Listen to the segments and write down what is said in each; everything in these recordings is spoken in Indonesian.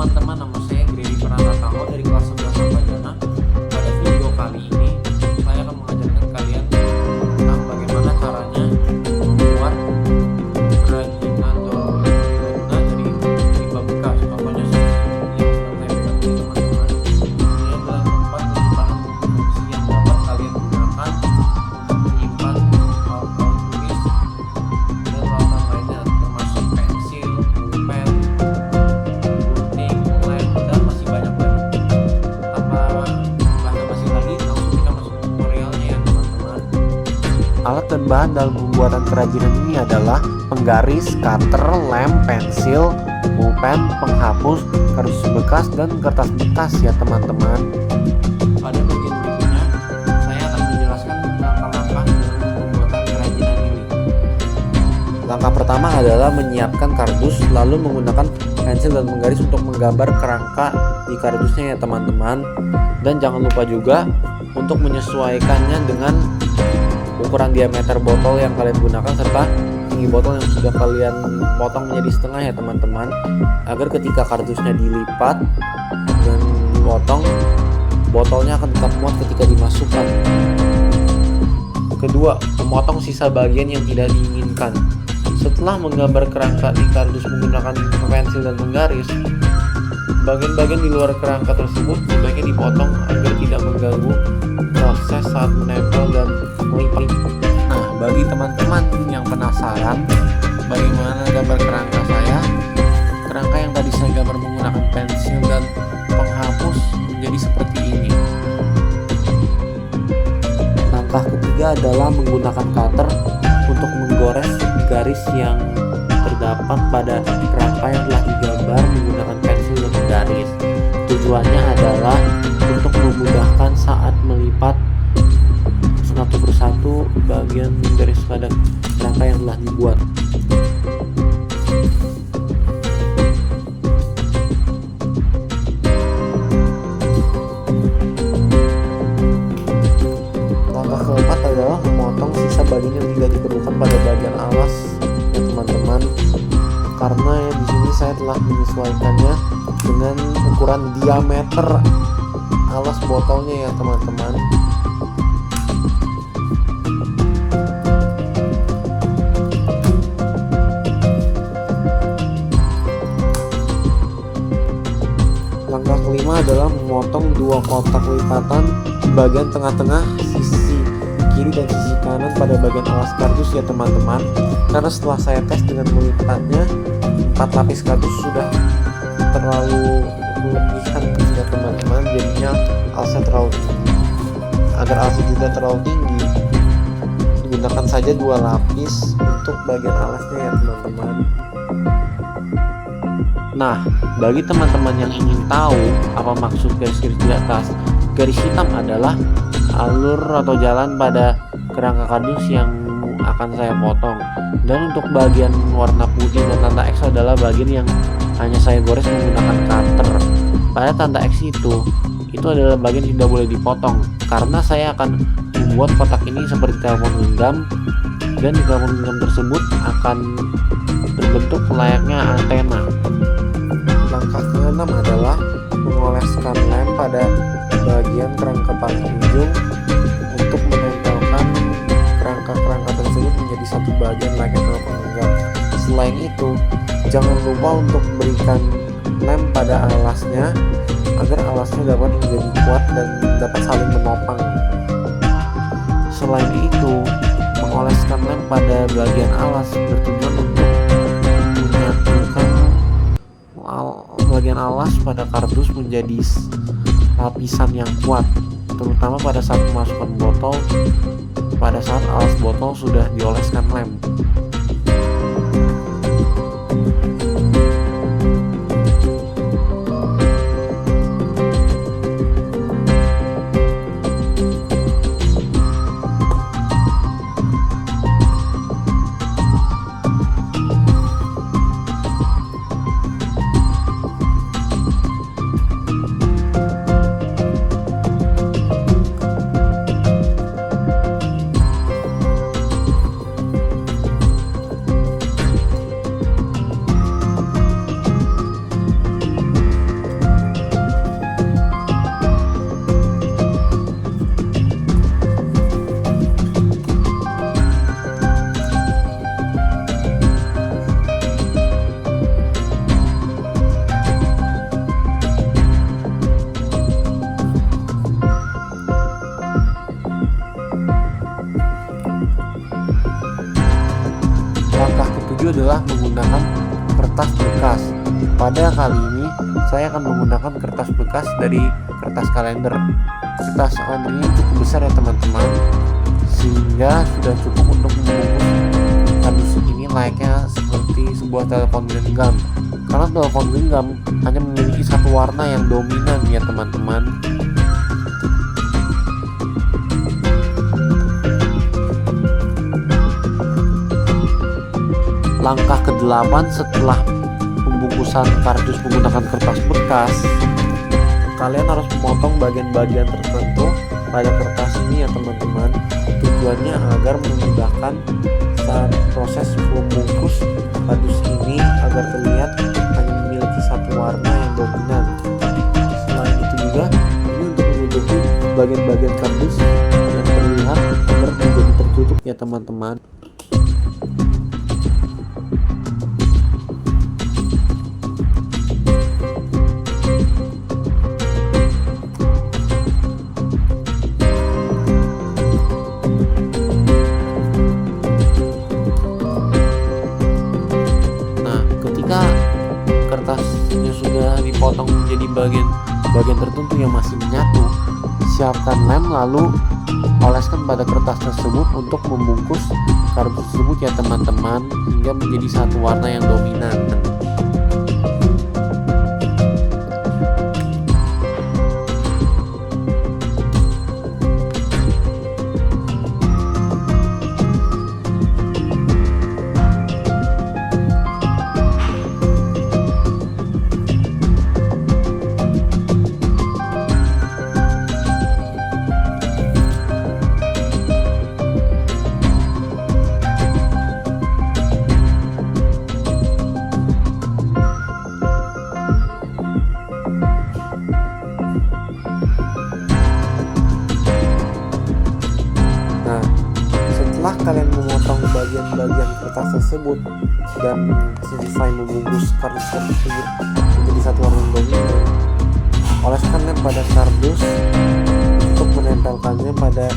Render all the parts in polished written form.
teman-teman, nama saya Grady Pranataho dari kelas 11 Sampajana. Pada video kali ini saya akan mengajarkan kalian tentang bagaimana caranya membuat kerajinan guna dari limbah bekas. Contohnya seperti yang sedang saya pegang ini teman-teman. Ini adalah tempat penyimpanan fungsi yang dapat kalian gunakan untuk menyimpan alat-alat tulis dan peralatan lainnya, termasuk pensil, pulpen, gunting, lem, dan masih banyak lagi. Tanpa basa-basi lagi, langsung kita masuk ke tutorialnya ya teman-teman. Alat dan bahan dalam pembuatan kerajinan ini adalah penggaris, cutter, lem, pensil, pulpen, penghapus, kardus bekas, dan kertas bekas ya teman-teman. Pada bagian berikutnya, saya akan menjelaskan langkah-langkah dalam pembuatan kerajinan ini. Langkah pertama adalah menyiapkan kardus, lalu menggunakan pensil dan penggaris untuk menggambar kerangka di kardusnya ya teman-teman. Dan jangan lupa juga untuk menyesuaikannya dengan ukuran diameter botol yang kalian gunakan serta tinggi botol yang sudah kalian potong menjadi setengah ya teman-teman, agar ketika kardusnya dilipat dan dipotong, botolnya akan tetap muat ketika dimasukkan. Kedua, memotong sisa bagian yang tidak diinginkan. Setelah menggambar kerangka di kardus menggunakan pensil dan penggaris, bagian-bagian di luar kerangka tersebut sebaiknya dipotong agar tidak mengganggu proses saat menempel dan melipat. Nah, bagi teman-teman yang penasaran bagaimana gambar kerangka saya, kerangka yang tadi saya gambar menggunakan pensil dan penghapus menjadi seperti ini. Langkah ketiga adalah menggunakan cutter untuk menggores garis yang terdapat pada kerangka yang telah digambar menggunakan pensil dan penggaris. Tujuannya adalah untuk memudahkan saat melipat satu persatu bagian garis pada kerangka yang telah dibuat. Langkah keempat adalah memotong sisa bagian yang tidak diperlukan pada bagian alas ya teman-teman, karena di sini saya telah menyesuaikannya dengan ukuran diameter alas botolnya ya teman-teman. Langkah kelima adalah memotong dua kotak lipatan di bagian tengah-tengah sisi kiri dan sisi kanan pada bagian alas kardus ya teman-teman, karena setelah saya tes dengan melipatnya 4 lapis kardus sudah terlalu berlebihan ya teman-teman, jadinya alasnya terlalu tinggi. Agar alasnya tidak terlalu tinggi, gunakan saja 2 lapis untuk bagian alasnya ya teman-teman. Nah, bagi teman-teman yang ingin tahu apa maksud garis-garis di atas, garis hitam adalah alur atau jalan pada kerangka kardus yang akan saya potong, dan untuk bagian warna putih dan tanda X adalah bagian yang hanya saya gores menggunakan cutter. Pada tanda X itu adalah bagian yang tidak boleh dipotong, karena saya akan membuat kotak ini seperti telepon genggam, dan di telepon genggam tersebut akan terbentuk layaknya antena. Langkah ke-6 adalah mengoleskan lem pada bagian kerangka paling ujung untuk menempelkan kerangka-kerangka tersebut menjadi satu bagian layaknya telepon genggam. Selain itu, jangan lupa untuk berikan lem pada alasnya agar alasnya dapat menjadi kuat dan dapat saling menopang. Selain itu, mengoleskan lem pada bagian alas bertujuan untuk menyatukan bagian alas pada kardus menjadi lapisan yang kuat, terutama pada saat memasukkan botol, pada saat alas botol sudah dioleskan lem. ketujuh adalah menggunakan kertas bekas. Pada kali ini saya akan menggunakan kertas bekas dari kertas kalender. Kertas kalender ini cukup besar ya teman-teman, sehingga sudah cukup untuk membungkus kardus ini layaknya seperti sebuah telepon genggam. Karena telepon genggam hanya memiliki satu warna yang dominan ya teman-teman. Langkah ke-8 setelah pembungkusan kardus menggunakan kertas bekas, kalian harus memotong bagian-bagian tertentu pada kertas ini ya teman-teman. Tujuannya agar memudahkan saat proses membungkus kardus ini agar terlihat hanya memiliki satu warna yang dominan. Selain itu juga ini untuk menutupi bagian-bagian kardus yang terlihat agar menjadi tertutup ya teman-teman. Kertasnya sudah dipotong menjadi bagian tertentu yang masih menyatu, siapkan lem lalu oleskan pada kertas tersebut untuk membungkus kardus tersebut ya teman-teman, hingga menjadi satu warna yang dominan. Setelah kalian memotong bagian-bagian kertas tersebut dan selesai membungkus kardus tersebut menjadi satu warna dominan, oleskan lem pada kardus untuk menempelkannya pada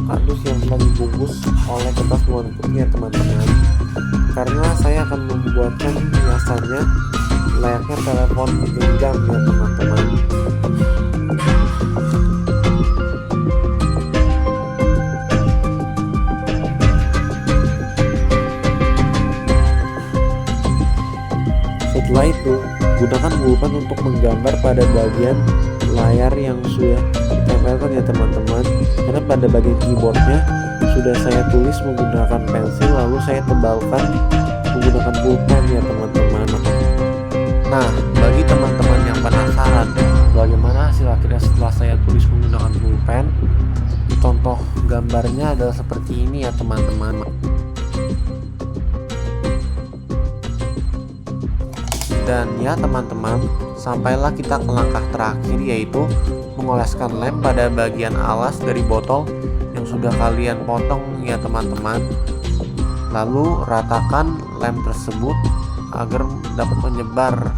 kardus yang telah dibungkus oleh kertas berwarna putih ya teman-teman. Karena saya akan membuatkan hiasannya layaknya telepon genggam ya teman-teman. Setelah itu, gunakan pulpen untuk menggambar pada bagian layar yang sudah ditempelkan ya teman-teman. Karena pada bagian keyboardnya sudah saya tulis menggunakan pensil, lalu saya tebalkan menggunakan pulpen ya teman-teman. Nah, bagi teman-teman yang penasaran bagaimana hasil akhirnya setelah saya tulis menggunakan pulpen, contoh gambarnya adalah seperti ini ya teman-teman. Dan ya teman-teman, sampailah kita ke langkah terakhir, yaitu mengoleskan lem pada bagian alas dari botol yang sudah kalian potong ya teman-teman. Lalu ratakan lem tersebut agar dapat menyebar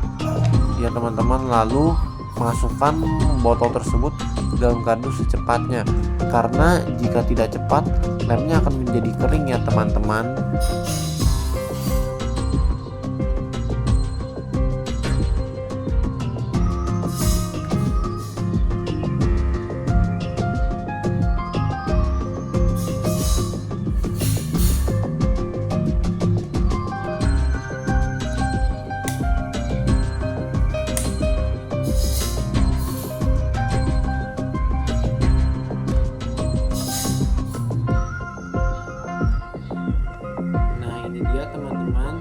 ya teman-teman. Lalu masukkan botol tersebut ke dalam kardus secepatnya, karena jika tidak cepat lemnya akan menjadi kering ya teman-teman. Nah, ini dia teman-teman